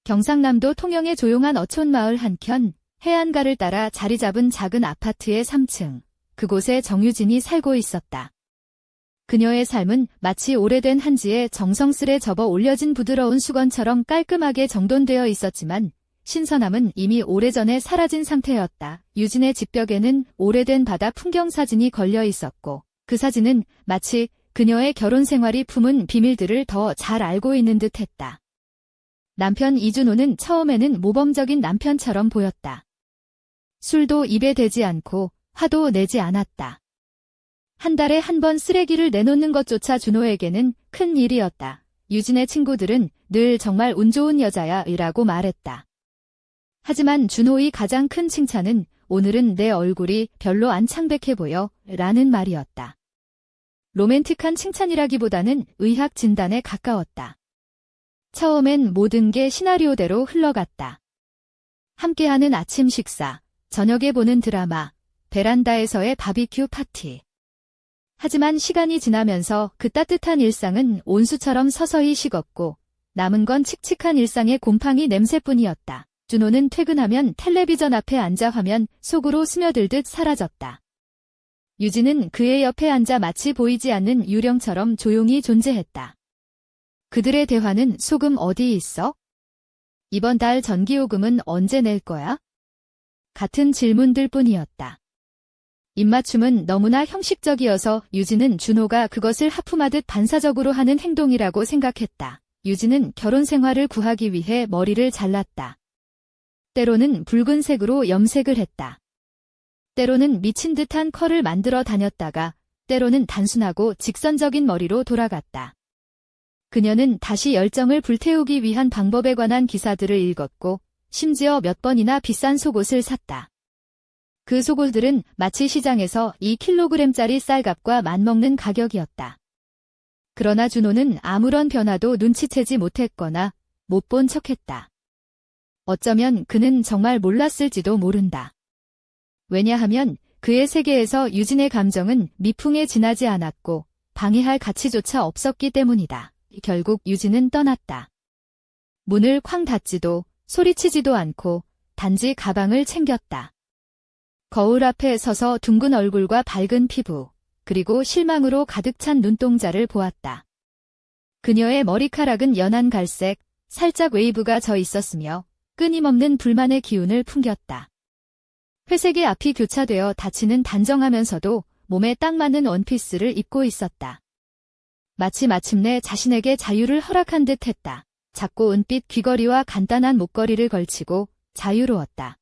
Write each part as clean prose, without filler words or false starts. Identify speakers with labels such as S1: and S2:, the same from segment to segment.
S1: 경상남도 통영의 조용한 어촌 마을 한켠, 해안가를 따라 자리 잡은 작은 아파트의 3층. 그곳에 정유진이 살고 있었다. 그녀의 삶은 마치 오래된 한지에 정성스레 접어 올려진 부드러운 수건처럼 깔끔하게 정돈되어 있었지만 신선함은 이미 오래전에 사라진 상태였다. 유진의 집벽에는 오래된 바다 풍경 사진이 걸려 있었고 그 사진은 마치 그녀의 결혼 생활이 품은 비밀들을 더 잘 알고 있는 듯했다. 남편 이준호는 처음에는 모범적인 남편처럼 보였다. 술도 입에 대지 않고 화도 내지 않았다. 한 달에 한 번 쓰레기를 내놓는 것조차 준호에게는 큰 일이었다. 유진의 친구들은 늘 정말 운 좋은 여자야 라고 말했다. 하지만 준호의 가장 큰 칭찬은 오늘은 내 얼굴이 별로 안 창백해 보여 라는 말이었다. 로맨틱한 칭찬이라기보다는 의학 진단에 가까웠다. 처음엔 모든 게 시나리오대로 흘러갔다. 함께하는 아침 식사, 저녁에 보는 드라마, 베란다에서의 바비큐 파티. 하지만 시간이 지나면서 그 따뜻한 일상은 온수처럼 서서히 식었고 남은 건 칙칙한 일상의 곰팡이 냄새뿐이었다. 준호는 퇴근하면 텔레비전 앞에 앉아 화면 속으로 스며들듯 사라졌다. 유진은 그의 옆에 앉아 마치 보이지 않는 유령처럼 조용히 존재했다. 그들의 대화는 소금 어디 있어? 이번 달 전기요금은 언제 낼 거야? 같은 질문들 뿐이었다. 입맞춤은 너무나 형식적이어서 유진은 준호가 그것을 하품하듯 반사적으로 하는 행동이라고 생각했다. 유진은 결혼 생활을 구하기 위해 머리를 잘랐다. 때로는 붉은색으로 염색을 했다. 때로는 미친 듯한 컬을 만들어 다녔다가 때로는 단순하고 직선적인 머리로 돌아갔다. 그녀는 다시 열정을 불태우기 위한 방법에 관한 기사들을 읽었고 심지어 몇 번이나 비싼 속옷을 샀다. 그 속옷들은 마치 시장에서 2kg짜리 쌀값과 맞먹는 가격이었다. 그러나 준호는 아무런 변화도 눈치채지 못했거나 못 본 척했다. 어쩌면 그는 정말 몰랐을지도 모른다. 왜냐하면 그의 세계에서 유진의 감정은 미풍에 지나지 않았고 방해할 가치조차 없었기 때문이다. 결국 유진은 떠났다. 문을 쾅 닫지도 소리치지도 않고 단지 가방을 챙겼다. 거울 앞에 서서 둥근 얼굴과 밝은 피부, 그리고 실망으로 가득 찬 눈동자를 보았다. 그녀의 머리카락은 연한 갈색, 살짝 웨이브가 져 있었으며 끊임없는 불만의 기운을 풍겼다. 회색의 앞이 교차되어 닫히는 단정하면서도 몸에 딱 맞는 원피스를 입고 있었다. 마치 마침내 자신에게 자유를 허락한 듯 했다. 작고 은빛 귀걸이와 간단한 목걸이를 걸치고 자유로웠다.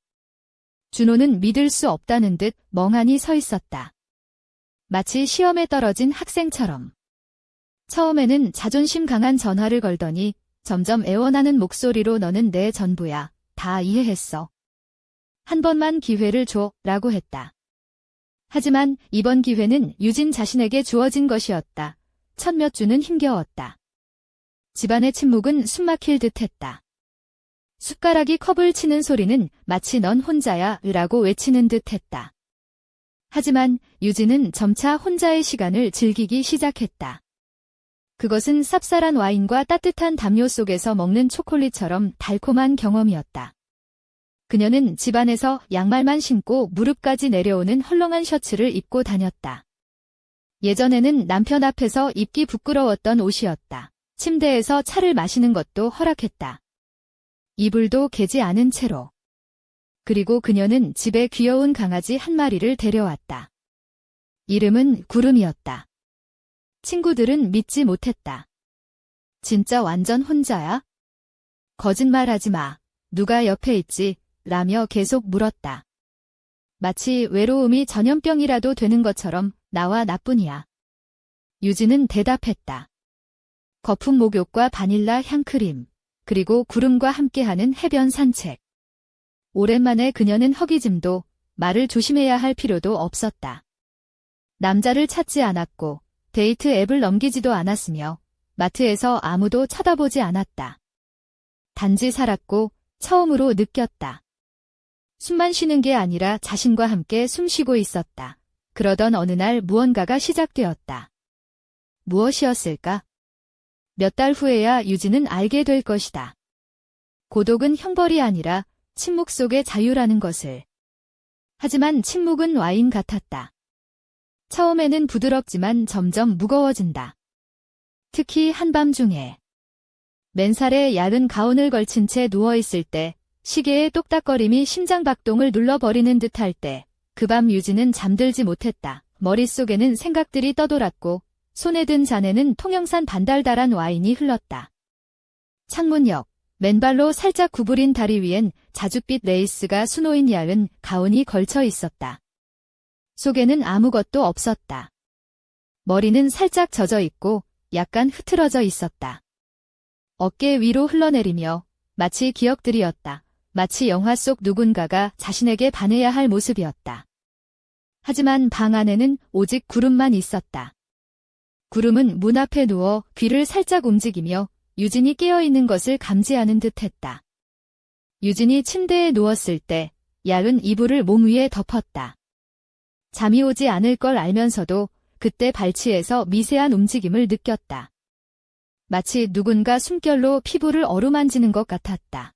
S1: 준호는 믿을 수 없다는 듯 멍하니 서 있었다. 마치 시험에 떨어진 학생처럼. 처음에는 자존심 강한 전화를 걸더니 점점 애원하는 목소리로 너는 내 전부야. 다 이해했어. 한 번만 기회를 줘 라고 했다. 하지만 이번 기회는 유진 자신에게 주어진 것이었다. 첫 몇 주는 힘겨웠다. 집안의 침묵은 숨막힐 듯했다. 숟가락이 컵을 치는 소리는 마치 넌 혼자야 라고 외치는 듯했다. 하지만 유진은 점차 혼자의 시간을 즐기기 시작했다. 그것은 쌉쌀한 와인과 따뜻한 담요 속에서 먹는 초콜릿처럼 달콤한 경험이었다. 그녀는 집안에서 양말만 신고 무릎까지 내려오는 헐렁한 셔츠를 입고 다녔다. 예전에는 남편 앞에서 입기 부끄러웠던 옷이었다. 침대에서 차를 마시는 것도 허락했다. 이불도 개지 않은 채로. 그리고 그녀는 집에 귀여운 강아지 한 마리를 데려왔다. 이름은 구름이었다. 친구들은 믿지 못했다. 진짜 완전 혼자야? 거짓말하지 마. 누가 옆에 있지? 라며 계속 물었다. 마치 외로움이 전염병이라도 되는 것처럼 나와 나뿐이야. 유진은 대답했다. 거품 목욕과 바닐라 향크림, 그리고 구름과 함께하는 해변 산책. 오랜만에 그녀는 허기짐도 말을 조심해야 할 필요도 없었다. 남자를 찾지 않았고 데이트 앱을 넘기지도 않았으며 마트에서 아무도 쳐다보지 않았다. 단지 살았고 처음으로 느꼈다. 숨만 쉬는 게 아니라 자신과 함께 숨쉬고 있었다. 그러던 어느 날 무언가가 시작되었다. 무엇이었을까? 몇 달 후에야 유진은 알게 될 것이다. 고독은 형벌이 아니라 침묵 속의 자유라는 것을. 하지만 침묵은 와인 같았다. 처음에는 부드럽지만 점점 무거워진다. 특히 한밤중에. 맨살에 얇은 가운을 걸친 채 누워있을 때, 시계의 똑딱거림이 심장박동을 눌러버리는 듯할 때, 그 밤 유진은 잠들지 못했다. 머릿속에는 생각들이 떠돌았고, 손에 든 잔에는 통영산 반달달한 와인이 흘렀다. 창문 옆, 맨발로 살짝 구부린 다리 위엔 자줏빛 레이스가 수놓인 얇은 가운이 걸쳐 있었다. 속에는 아무것도 없었다. 머리는 살짝 젖어 있고 약간 흐트러져 있었다. 어깨 위로 흘러내리며 마치 기억들이었다. 마치 영화 속 누군가가 자신에게 반해야 할 모습이었다. 하지만 방 안에는 오직 구름만 있었다. 구름은 문 앞에 누워 귀를 살짝 움직이며 유진이 깨어있는 것을 감지하는 듯했다. 유진이 침대에 누웠을 때 얇은 이불을 몸 위에 덮었다. 잠이 오지 않을 걸 알면서도 그때 발치에서 미세한 움직임을 느꼈다. 마치 누군가 숨결로 피부를 어루만지는 것 같았다.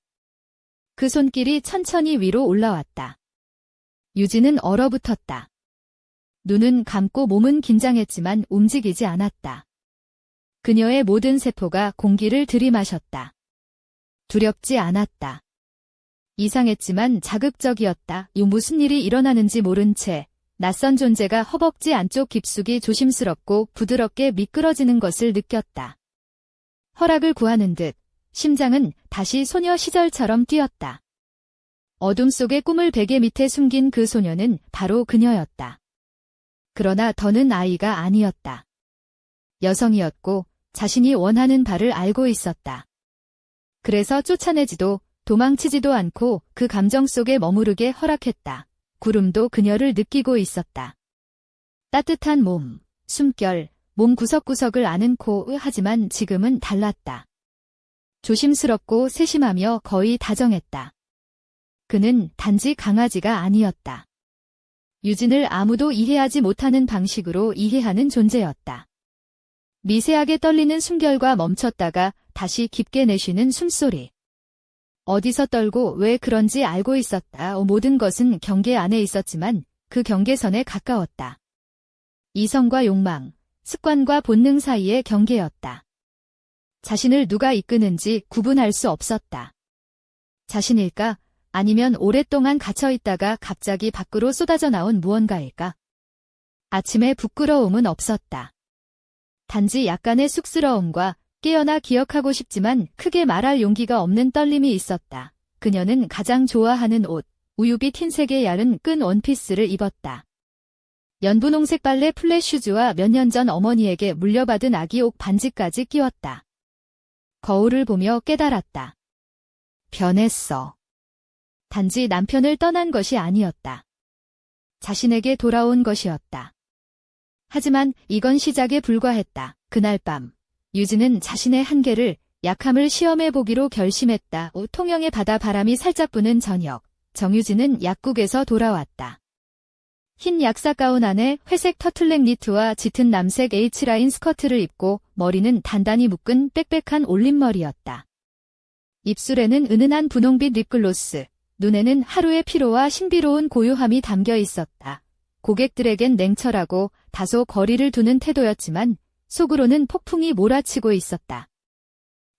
S1: 그 손길이 천천히 위로 올라왔다. 유진은 얼어붙었다. 눈은 감고 몸은 긴장했지만 움직이지 않았다. 그녀의 모든 세포가 공기를 들이마셨다. 두렵지 않았다. 이상했지만 자극적이었다. 무슨 일이 일어나는지 모른 채 낯선 존재가 허벅지 안쪽 깊숙이 조심스럽고 부드럽게 미끄러지는 것을 느꼈다. 허락을 구하는 듯 심장은 다시 소녀 시절처럼 뛰었다. 어둠 속의 꿈을 베개 밑에 숨긴 그 소녀는 바로 그녀였다. 그러나 더는 아이가 아니었다. 여성이었고 자신이 원하는 바를 알고 있었다. 그래서 쫓아내지도 도망치지도 않고 그 감정 속에 머무르게 허락했다. 구름도 그녀를 느끼고 있었다. 따뜻한 몸, 숨결, 몸 구석구석을 아는 코, 하지만 지금은 달랐다. 조심스럽고 세심하며 거의 다정했다. 그는 단지 강아지가 아니었다. 유진을 아무도 이해하지 못하는 방식으로 이해하는 존재였다. 미세하게 떨리는 숨결과 멈췄다가 다시 깊게 내쉬는 숨소리. 어디서 떨고 왜 그런지 알고 있었다. 모든 것은 경계 안에 있었지만 그 경계선에 가까웠다. 이성과 욕망, 습관과 본능 사이의 경계였다. 자신을 누가 이끄는지 구분할 수 없었다. 자신일까? 아니면 오랫동안 갇혀있다가 갑자기 밖으로 쏟아져 나온 무언가일까? 아침에 부끄러움은 없었다. 단지 약간의 쑥스러움과 깨어나 기억하고 싶지만 크게 말할 용기가 없는 떨림이 있었다. 그녀는 가장 좋아하는 옷, 우유빛 흰색의 얇은 끈 원피스를 입었다. 연분홍색 발레 플랫 슈즈와 몇 년 전 어머니에게 물려받은 아기 옥 반지까지 끼웠다. 거울을 보며 깨달았다. 변했어. 단지 남편을 떠난 것이 아니었다. 자신에게 돌아온 것이었다. 하지만 이건 시작에 불과했다. 그날 밤, 유진은 자신의 한계를, 약함을 시험해보기로 결심했다. 통영의 바다 바람이 살짝 부는 저녁, 정유진은 약국에서 돌아왔다. 흰 약사 가운 안에 회색 터틀넥 니트와 짙은 남색 H라인 스커트를 입고 머리는 단단히 묶은 빽빽한 올림머리였다. 입술에는 은은한 분홍빛 립글로스, 눈에는 하루의 피로와 신비로운 고요함이 담겨 있었다. 고객들에겐 냉철하고 다소 거리를 두는 태도였지만 속으로는 폭풍이 몰아치고 있었다.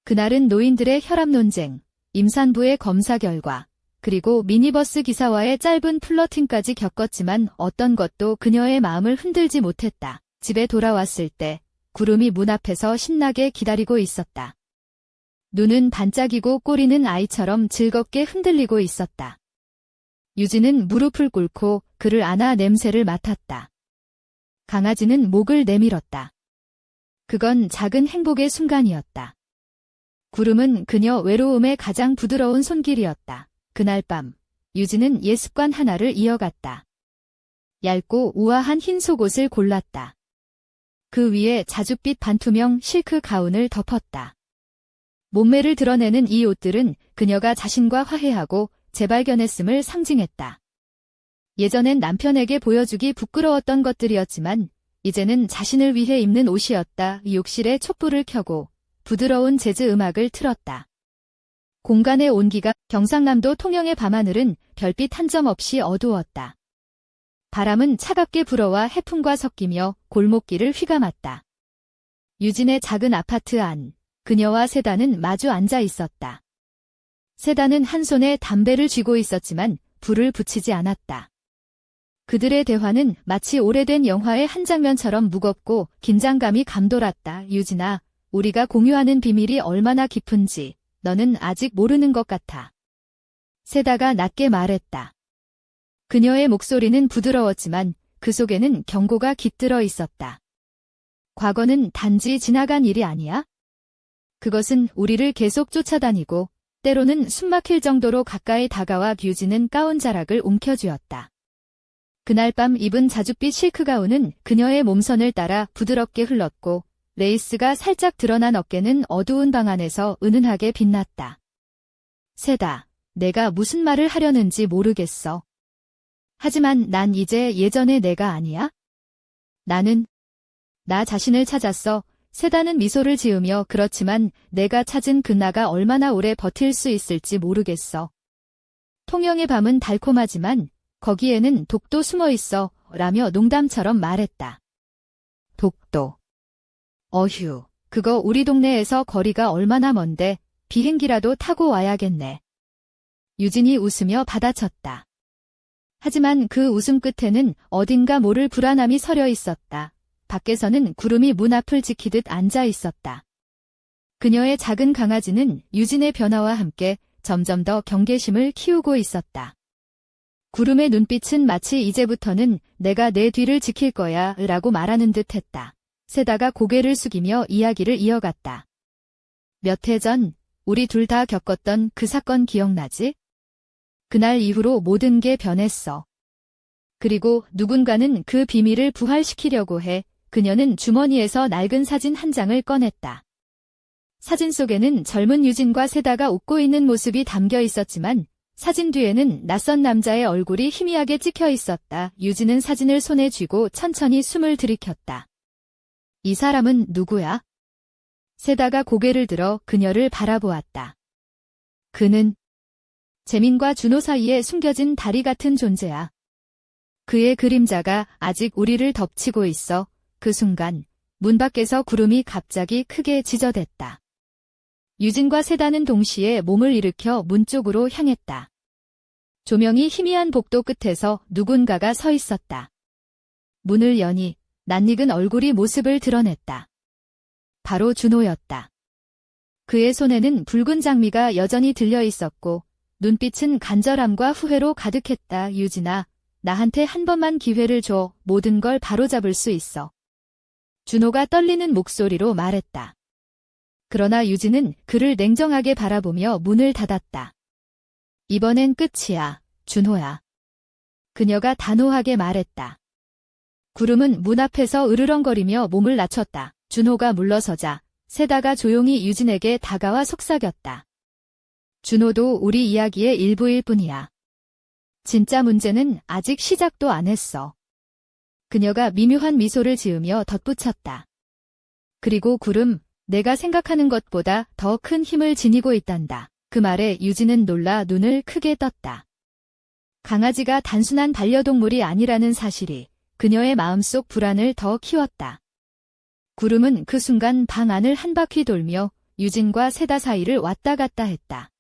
S1: 그날은 노인들의 혈압 논쟁, 임산부의 검사 결과, 그리고 미니버스 기사와의 짧은 플러팅까지 겪었지만 어떤 것도 그녀의 마음을 흔들지 못했다. 집에 돌아왔을 때 구름이 문 앞에서 신나게 기다리고 있었다. 눈은 반짝이고 꼬리는 아이처럼 즐겁게 흔들리고 있었다. 유진은 무릎을 꿇고 그를 안아 냄새를 맡았다. 강아지는 목을 내밀었다. 그건 작은 행복의 순간이었다. 구름은 그녀 외로움의 가장 부드러운 손길이었다. 그날 밤, 유진은 옛 습관 하나를 이어갔다. 얇고 우아한 흰 속옷을 골랐다. 그 위에 자줏빛 반투명 실크 가운을 덮었다. 몸매를 드러내는 이 옷들은 그녀가 자신과 화해하고 재발견했음을 상징했다. 예전엔 남편에게 보여주기 부끄러웠던 것들이었지만 이제는 자신을 위해 입는 옷이었다. 욕실에 촛불을 켜고 부드러운 재즈 음악을 틀었다. 공간의 온기가 경상남도 통영의 밤하늘은 별빛 한 점 없이 어두웠다. 바람은 차갑게 불어와 해풍과 섞이며 골목길을 휘감았다. 유진의 작은 아파트 안, 그녀와 세다는 마주 앉아 있었다. 세다는 한 손에 담배를 쥐고 있었지만 불을 붙이지 않았다. 그들의 대화는 마치 오래된 영화의 한 장면처럼 무겁고 긴장감이 감돌았다. 유진아, 우리가 공유하는 비밀이 얼마나 깊은지 너는 아직 모르는 것 같아. 세다가 낮게 말했다. 그녀의 목소리는 부드러웠지만 그 속에는 경고가 깃들어 있었다. 과거는 단지 지나간 일이 아니야? 그것은 우리를 계속 쫓아다니고 때로는 숨막힐 정도로 가까이 다가와. 유진은 가운 자락을 움켜쥐었다. 그날 밤 입은 자줏빛 실크 가운은 그녀의 몸선을 따라 부드럽게 흘렀고 레이스가 살짝 드러난 어깨는 어두운 방 안에서 은은하게 빛났다. 세다, 내가 무슨 말을 하려는지 모르겠어. 하지만 난 이제 예전의 내가 아니야? 나는 나 자신을 찾았어. 세다는 미소를 지으며 그렇지만 내가 찾은 그 나가 얼마나 오래 버틸 수 있을지 모르겠어. 통영의 밤은 달콤하지만 거기에는 독도 숨어 있어 라며 농담처럼 말했다. 독도. 어휴, 그거 우리 동네에서 거리가 얼마나 먼데 비행기라도 타고 와야겠네. 유진이 웃으며 받아쳤다. 하지만 그 웃음 끝에는 어딘가 모를 불안함이 서려 있었다. 밖에서는 구름이 문 앞을 지키듯 앉아 있었다. 그녀의 작은 강아지는 유진의 변화와 함께 점점 더 경계심을 키우고 있었다. 구름의 눈빛은 마치 이제부터는 내가 내 뒤를 지킬 거야 라고 말하는 듯 했다. 세다가 고개를 숙이며 이야기를 이어갔다. 몇 해 전 우리 둘 다 겪었던 그 사건 기억나지? 그날 이후로 모든 게 변했어. 그리고 누군가는 그 비밀을 부활시키려고 해. 그녀는 주머니에서 낡은 사진 한 장을 꺼냈다. 사진 속에는 젊은 유진과 세다가 웃고 있는 모습이 담겨 있었지만 사진 뒤에는 낯선 남자의 얼굴이 희미하게 찍혀 있었다. 유진은 사진을 손에 쥐고 천천히 숨을 들이켰다. 이 사람은 누구야? 세다가 고개를 들어 그녀를 바라보았다. 그는 재민과 준호 사이에 숨겨진 다리 같은 존재야. 그의 그림자가 아직 우리를 덮치고 있어. 그 순간 문 밖에서 구름이 갑자기 크게 지저댔다. 유진과 세다는 동시에 몸을 일으켜 문 쪽으로 향했다. 조명이 희미한 복도 끝에서 누군가가 서 있었다. 문을 여니 낯익은 얼굴이 모습을 드러냈다. 바로 준호였다. 그의 손에는 붉은 장미가 여전히 들려 있었고 눈빛은 간절함과 후회로 가득했다. 유진아, 나한테 한 번만 기회를 줘. 모든 걸 바로잡을 수 있어. 준호가 떨리는 목소리로 말했다. 그러나 유진은 그를 냉정하게 바라보며 문을 닫았다. 이번엔 끝이야, 준호야. 그녀가 단호하게 말했다. 구름은 문 앞에서 으르렁거리며 몸을 낮췄다. 준호가 물러서자 세다가 조용히 유진에게 다가와 속삭였다. 준호도 우리 이야기의 일부일 뿐이야. 진짜 문제는 아직 시작도 안 했어. 그녀가 미묘한 미소를 지으며 덧붙였다. 그리고 구름, 내가 생각하는 것보다 더 큰 힘을 지니고 있단다. 그 말에 유진은 놀라 눈을 크게 떴다. 강아지가 단순한 반려동물이 아니라는 사실이 그녀의 마음속 불안을 더 키웠다. 구름은 그 순간 방 안을 한 바퀴 돌며 유진과 세다 사이를 왔다 갔다 했다.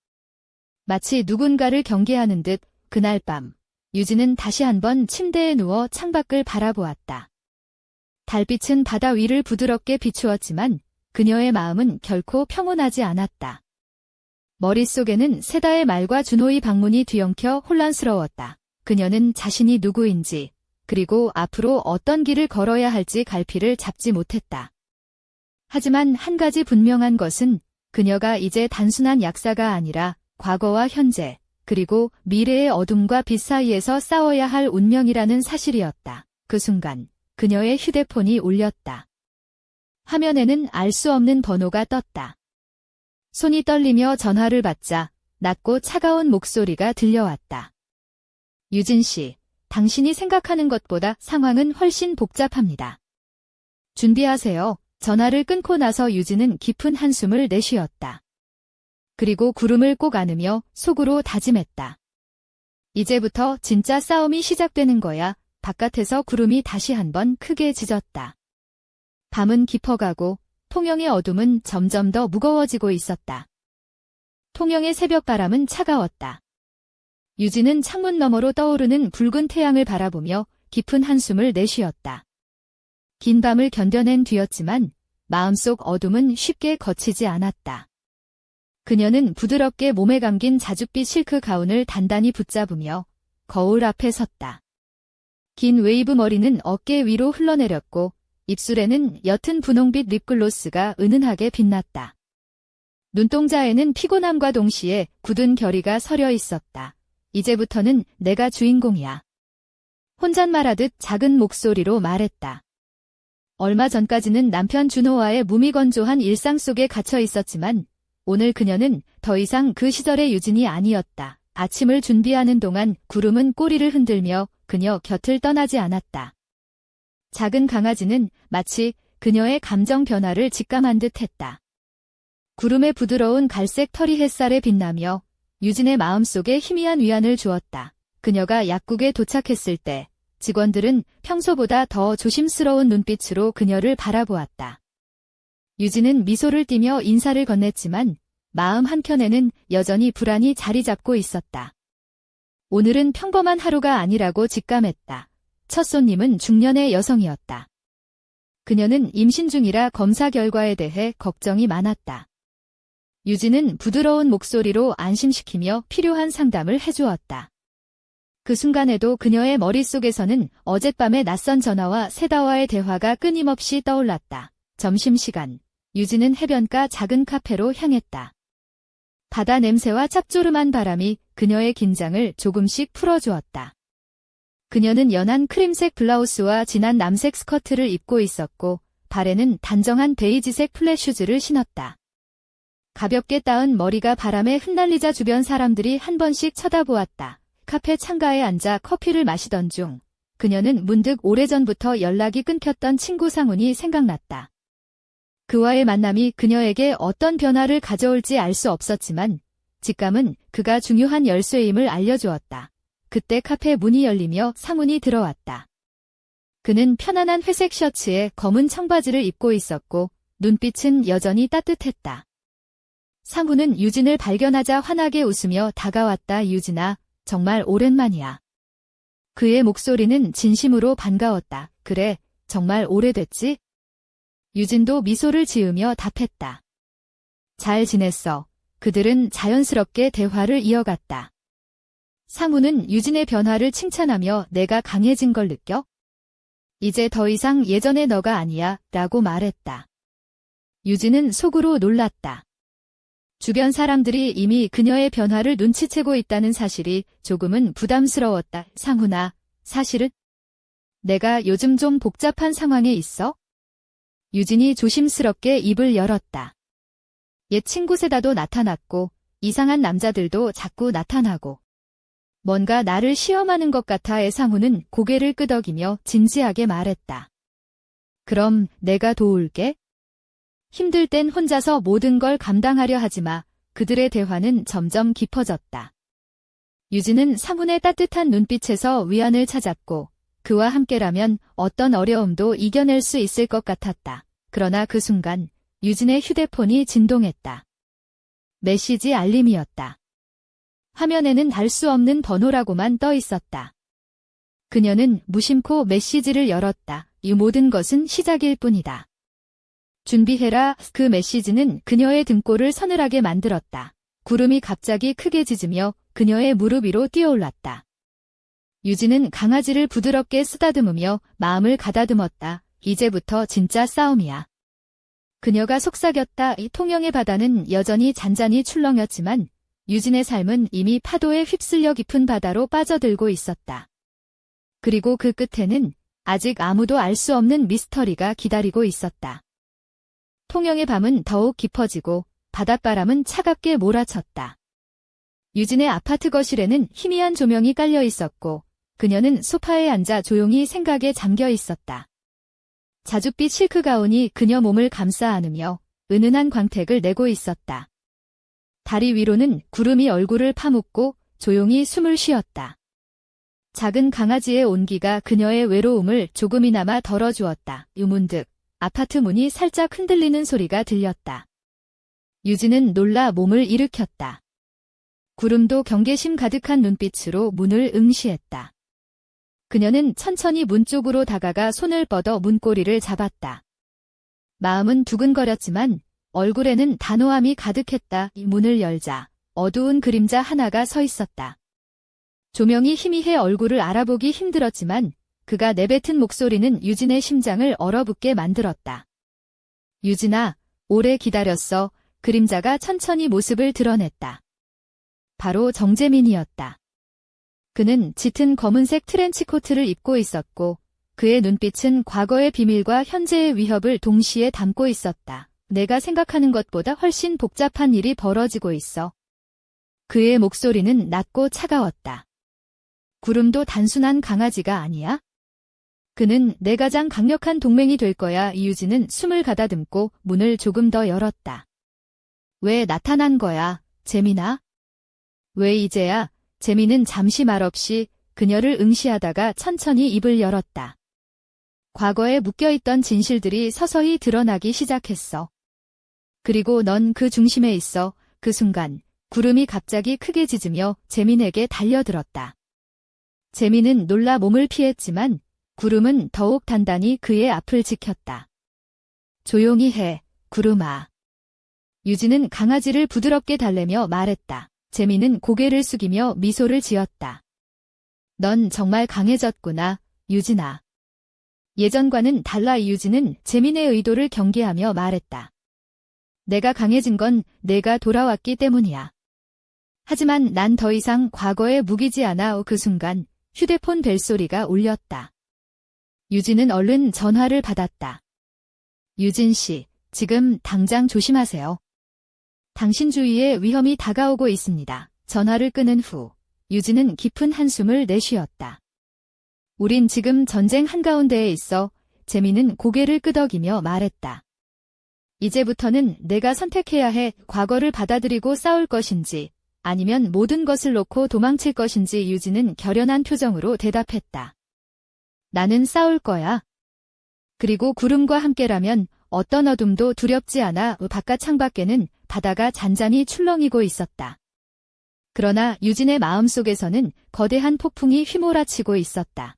S1: 마치 누군가를 경계하는 듯 그날 밤 유진은 다시 한번 침대에 누워 창밖을 바라보았다. 달빛은 바다 위를 부드럽게 비추었지만 그녀의 마음은 결코 평온하지 않았다. 머릿속에는 세다의 말과 준호의 방문이 뒤엉켜 혼란스러웠다. 그녀는 자신이 누구인지 그리고 앞으로 어떤 길을 걸어야 할지 갈피를 잡지 못했다. 하지만 한 가지 분명한 것은 그녀가 이제 단순한 약사가 아니라 과거와 현재 그리고 미래의 어둠과 빛 사이에서 싸워야 할 운명이라는 사실이었다. 그 순간 그녀의 휴대폰이 울렸다. 화면에는 알 수 없는 번호가 떴다. 손이 떨리며 전화를 받자 낮고 차가운 목소리가 들려왔다. 유진 씨, 당신이 생각하는 것보다 상황은 훨씬 복잡합니다. 준비하세요. 전화를 끊고 나서 유진은 깊은 한숨을 내쉬었다. 그리고 구름을 꼭 안으며 속으로 다짐했다. 이제부터 진짜 싸움이 시작되는 거야. 바깥에서 구름이 다시 한번 크게 짖었다. 밤은 깊어가고 통영의 어둠은 점점 더 무거워지고 있었다. 통영의 새벽바람은 차가웠다. 유진은 창문 너머로 떠오르는 붉은 태양을 바라보며 깊은 한숨을 내쉬었다. 긴 밤을 견뎌낸 뒤였지만 마음속 어둠은 쉽게 거치지 않았다. 그녀는 부드럽게 몸에 감긴 자줏빛 실크 가운을 단단히 붙잡으며 거울 앞에 섰다. 긴 웨이브 머리는 어깨 위로 흘러내렸고 입술에는 옅은 분홍빛 립글로스가 은은하게 빛났다. 눈동자에는 피곤함과 동시에 굳은 결의가 서려 있었다. 이제부터는 내가 주인공이야. 혼잣말하듯 작은 목소리로 말했다. 얼마 전까지는 남편 준호와의 무미건조한 일상 속에 갇혀 있었지만 오늘 그녀는 더 이상 그 시절의 유진이 아니었다. 아침을 준비하는 동안 구름은 꼬리를 흔들며 그녀 곁을 떠나지 않았다. 작은 강아지는 마치 그녀의 감정 변화를 직감한 듯 했다. 구름의 부드러운 갈색 털이 햇살에 빛나며 유진의 마음속에 희미한 위안을 주었다. 그녀가 약국에 도착했을 때 직원들은 평소보다 더 조심스러운 눈빛으로 그녀를 바라보았다. 유진은 미소를 띠며 인사를 건넸지만 마음 한켠에는 여전히 불안이 자리 잡고 있었다. 오늘은 평범한 하루가 아니라고 직감했다. 첫 손님은 중년의 여성이었다. 그녀는 임신 중이라 검사 결과에 대해 걱정이 많았다. 유진은 부드러운 목소리로 안심시키며 필요한 상담을 해주었다. 그 순간에도 그녀의 머릿속에서는 어젯밤의 낯선 전화와 세다와의 대화가 끊임없이 떠올랐다. 점심시간, 유진은 해변가 작은 카페로 향했다. 바다 냄새와 짭조름한 바람이 그녀의 긴장을 조금씩 풀어주었다. 그녀는 연한 크림색 블라우스와 진한 남색 스커트를 입고 있었고 발에는 단정한 베이지색 플랫슈즈를 신었다. 가볍게 따은 머리가 바람에 흩날리자 주변 사람들이 한 번씩 쳐다보았다. 카페 창가에 앉아 커피를 마시던 중 그녀는 문득 오래전부터 연락이 끊겼던 친구 상훈이 생각났다. 그와의 만남이 그녀에게 어떤 변화를 가져올지 알 수 없었지만 직감은 그가 중요한 열쇠임을 알려주었다. 그때 카페 문이 열리며 상훈이 들어왔다. 그는 편안한 회색 셔츠에 검은 청바지를 입고 있었고 눈빛은 여전히 따뜻했다. 상훈은 유진을 발견하자 환하게 웃으며 다가왔다. 유진아, 정말 오랜만이야. 그의 목소리는 진심으로 반가웠다. 그래, 정말 오래됐지? 유진도 미소를 지으며 답했다. 잘 지냈어. 그들은 자연스럽게 대화를 이어갔다. 상훈은 유진의 변화를 칭찬하며 내가 강해진 걸 느껴? 이제 더 이상 예전의 너가 아니야 라고 말했다. 유진은 속으로 놀랐다. 주변 사람들이 이미 그녀의 변화를 눈치채고 있다는 사실이 조금은 부담스러웠다. 상훈아, 사실은 내가 요즘 좀 복잡한 상황에 있어? 유진이 조심스럽게 입을 열었다. 옛 친구 세다도 나타났고 이상한 남자들도 자꾸 나타나고 뭔가 나를 시험하는 것 같아. 상훈은 고개를 끄덕이며 진지하게 말했다. 그럼 내가 도울게. 힘들 땐 혼자서 모든 걸 감당하려 하지 마. 그들의 대화는 점점 깊어졌다. 유진은 상훈의 따뜻한 눈빛에서 위안을 찾았고 그와 함께라면 어떤 어려움도 이겨낼 수 있을 것 같았다. 그러나 그 순간 유진의 휴대폰이 진동했다. 메시지 알림이었다. 화면에는 알 수 없는 번호라고만 떠 있었다. 그녀는 무심코 메시지를 열었다. 이 모든 것은 시작일 뿐이다. 준비해라. 그 메시지는 그녀의 등골을 서늘하게 만들었다. 구름이 갑자기 크게 짖으며 그녀의 무릎 위로 뛰어올랐다. 유진은 강아지를 부드럽게 쓰다듬으며 마음을 가다듬었다. 이제부터 진짜 싸움이야. 그녀가 속삭였다. 이 통영의 바다는 여전히 잔잔히 출렁였지만 유진의 삶은 이미 파도에 휩쓸려 깊은 바다로 빠져들고 있었다. 그리고 그 끝에는 아직 아무도 알 수 없는 미스터리가 기다리고 있었다. 통영의 밤은 더욱 깊어지고 바닷바람은 차갑게 몰아쳤다. 유진의 아파트 거실에는 희미한 조명이 깔려 있었고 그녀는 소파에 앉아 조용히 생각에 잠겨 있었다. 자줏빛 실크 가운이 그녀 몸을 감싸 안으며 은은한 광택을 내고 있었다. 다리 위로는 구름이 얼굴을 파묻고 조용히 숨을 쉬었다. 작은 강아지의 온기가 그녀의 외로움을 조금이나마 덜어주었다. 문득 아파트 문이 살짝 흔들리는 소리가 들렸다. 유진은 놀라 몸을 일으켰다. 구름도 경계심 가득한 눈빛으로 문을 응시했다. 그녀는 천천히 문 쪽으로 다가가 손을 뻗어 문고리를 잡았다. 마음은 두근거렸지만 얼굴에는 단호함이 가득했다. 문을 열자 어두운 그림자 하나가 서 있었다. 조명이 희미해 얼굴을 알아보기 힘들었지만 그가 내뱉은 목소리는 유진의 심장을 얼어붙게 만들었다. 유진아, 오래 기다렸어. 그림자가 천천히 모습을 드러냈다. 바로 정재민이었다. 그는 짙은 검은색 트렌치코트를 입고 있었고 그의 눈빛은 과거의 비밀과 현재의 위협을 동시에 담고 있었다. 내가 생각하는 것보다 훨씬 복잡한 일이 벌어지고 있어. 그의 목소리는 낮고 차가웠다. 구름도 단순한 강아지가 아니야? 그는 내 가장 강력한 동맹이 될 거야. 이유진은 숨을 가다듬고 문을 조금 더 열었다. 왜 나타난 거야, 재민아? 왜 이제야? 재민은 잠시 말없이 그녀를 응시하다가 천천히 입을 열었다. 과거에 묶여있던 진실들이 서서히 드러나기 시작했어. 그리고 넌 그 중심에 있어. 그 순간 구름이 갑자기 크게 짖으며 재민에게 달려들었다. 재민은 놀라 몸을 피했지만 구름은 더욱 단단히 그의 앞을 지켰다. 조용히 해, 구름아. 유진은 강아지를 부드럽게 달래며 말했다. 재민은 고개를 숙이며 미소를 지었다. 넌 정말 강해졌구나, 유진아. 예전과는 달라. 유진은 재민의 의도를 경계하며 말했다. 내가 강해진 건 내가 돌아왔기 때문이야. 하지만 난 더 이상 과거에 묵이지 않아. 그 순간 휴대폰 벨소리가 울렸다. 유진은 얼른 전화를 받았다. 유진 씨, 지금 당장 조심하세요. 당신 주위에 위험이 다가오고 있습니다. 전화를 끊은 후 유진은 깊은 한숨을 내쉬었다. 우린 지금 전쟁 한가운데에 있어. 재민은 고개를 끄덕이며 말했다. 이제부터는 내가 선택해야 해. 과거를 받아들이고 싸울 것인지 아니면 모든 것을 놓고 도망칠 것인지. 유진은 결연한 표정으로 대답했다. 나는 싸울 거야. 그리고 구름과 함께라면 어떤 어둠도 두렵지 않아. 바깥 창밖에는 바다가 잔잔히 출렁이고 있었다. 그러나 유진의 마음속에서는 거대한 폭풍이 휘몰아치고 있었다.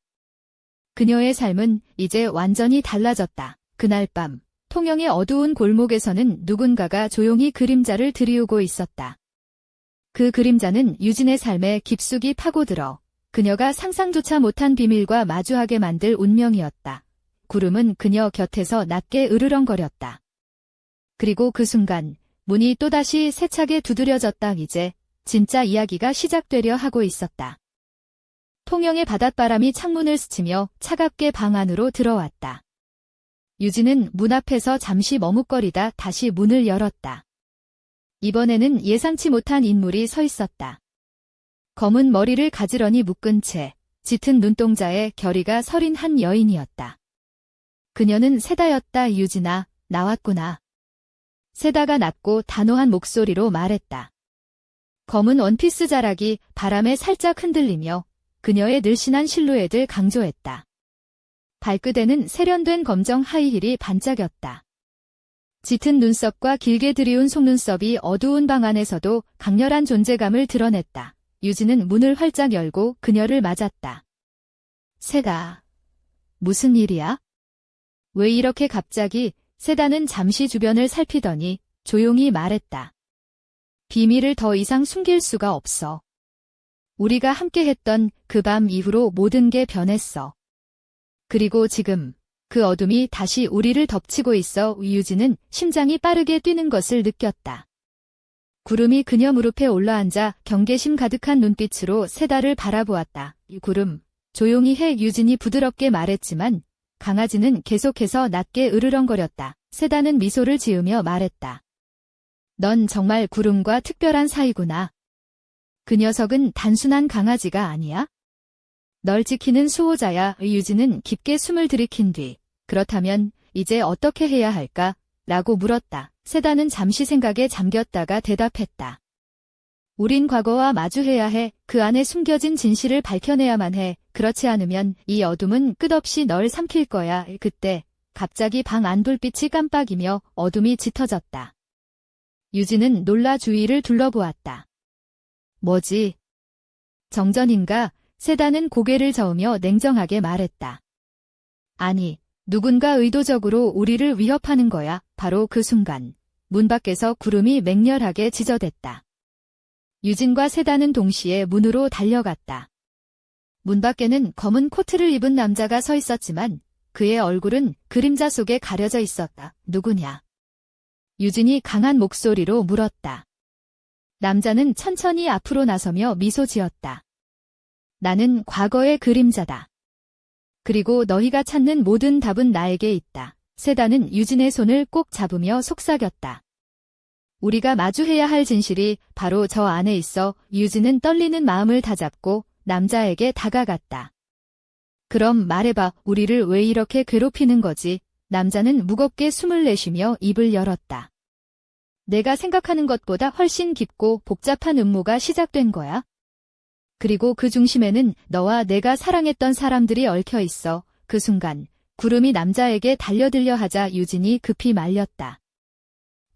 S1: 그녀의 삶은 이제 완전히 달라졌다. 그날 밤 통영의 어두운 골목에서는 누군가가 조용히 그림자를 들이우고 있었다. 그 그림자는 유진의 삶에 깊숙이 파고들어 그녀가 상상조차 못한 비밀과 마주하게 만들 운명이었다. 구름은 그녀 곁에서 낮게 으르렁거렸다. 그리고 그 순간 문이 또다시 세차게 두드려졌다. 이제 진짜 이야기가 시작되려 하고 있었다. 통영의 바닷바람이 창문을 스치며 차갑게 방 안으로 들어왔다. 유진은 문 앞에서 잠시 머뭇거리다 다시 문을 열었다. 이번에는 예상치 못한 인물이 서 있었다. 검은 머리를 가지런히 묶은 채 짙은 눈동자에 결의가 서린 한 여인이었다. 그녀는 세다였다. 유진아, 나왔구나. 세다가 낮고 단호한 목소리로 말했다. 검은 원피스 자락이 바람에 살짝 흔들리며 그녀의 늘씬한 실루엣을 강조했다. 발끝에는 세련된 검정 하이힐이 반짝였다. 짙은 눈썹과 길게 들이운 속눈썹이 어두운 방 안에서도 강렬한 존재감을 드러냈다. 유진은 문을 활짝 열고 그녀를 맞았다. 세다, 무슨 일이야? 왜 이렇게 갑자기? 세다는 잠시 주변을 살피더니 조용히 말했다. 비밀을 더 이상 숨길 수가 없어. 우리가 함께했던 그 밤 이후로 모든 게 변했어. 그리고 지금 그 어둠이 다시 우리를 덮치고 있어. 유진은 심장이 빠르게 뛰는 것을 느꼈다. 구름이 그녀 무릎에 올라앉아 경계심 가득한 눈빛으로 세다를 바라보았다. 구름, 조용히 해. 유진이 부드럽게 말했지만 강아지는 계속해서 낮게 으르렁거렸다. 세다는 미소를 지으며 말했다. 넌 정말 구름과 특별한 사이구나. 그 녀석은 단순한 강아지가 아니야? 널 지키는 수호자야. 유진은 깊게 숨을 들이킨 뒤 그렇다면 이제 어떻게 해야 할까? 라고 물었다. 세다는 잠시 생각에 잠겼다가 대답했다. 우린 과거와 마주해야 해. 그 안에 숨겨진 진실을 밝혀내야만 해. 그렇지 않으면 이 어둠은 끝없이 널 삼킬 거야. 그때 갑자기 방 안 불빛이 깜빡이며 어둠이 짙어졌다. 유진은 놀라 주위를 둘러보았다. 뭐지? 정전인가? 세다는 고개를 저으며 냉정하게 말했다. 아니, 누군가 의도적으로 우리를 위협하는 거야. 바로 그 순간 문 밖에서 구름이 맹렬하게 지저댔다. 유진과 세다는 동시에 문으로 달려갔다. 문 밖에는 검은 코트를 입은 남자가 서 있었지만 그의 얼굴은 그림자 속에 가려져 있었다. 누구냐? 유진이 강한 목소리로 물었다. 남자는 천천히 앞으로 나서며 미소 지었다. 나는 과거의 그림자다. 그리고 너희가 찾는 모든 답은 나에게 있다. 세다는 유진의 손을 꼭 잡으며 속삭였다. 우리가 마주해야 할 진실이 바로 저 안에 있어. 유진은 떨리는 마음을 다잡고 남자에게 다가갔다. 그럼 말해봐, 우리를 왜 이렇게 괴롭히는 거지? 남자는 무겁게 숨을 내쉬며 입을 열었다. 내가 생각하는 것보다 훨씬 깊고 복잡한 음모가 시작된 거야. 그리고 그 중심에는 너와 내가 사랑했던 사람들이 얽혀 있어. 그 순간 구름이 남자에게 달려들려 하자 유진이 급히 말렸다.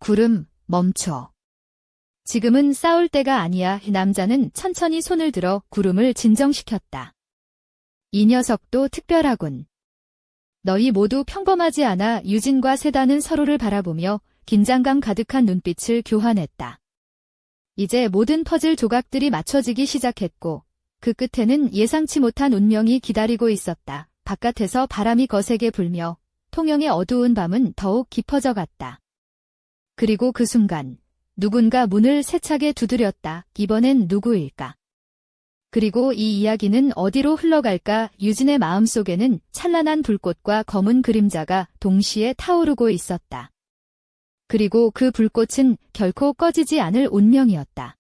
S1: 구름, 멈춰. 지금은 싸울 때가 아니야. 남자는 천천히 손을 들어 구름을 진정시켰다. 이 녀석도 특별하군. 너희 모두 평범하지 않아. 유진과 세다는 서로를 바라보며 긴장감 가득한 눈빛을 교환했다. 이제 모든 퍼즐 조각들이 맞춰지기 시작했고 그 끝에는 예상치 못한 운명이 기다리고 있었다. 바깥에서 바람이 거세게 불며 통영의 어두운 밤은 더욱 깊어져 갔다. 그리고 그 순간 누군가 문을 세차게 두드렸다. 이번엔 누구일까? 그리고 이 이야기는 어디로 흘러갈까? 유진의 마음속에는 찬란한 불꽃과 검은 그림자가 동시에 타오르고 있었다. 그리고 그 불꽃은 결코 꺼지지 않을 운명이었다.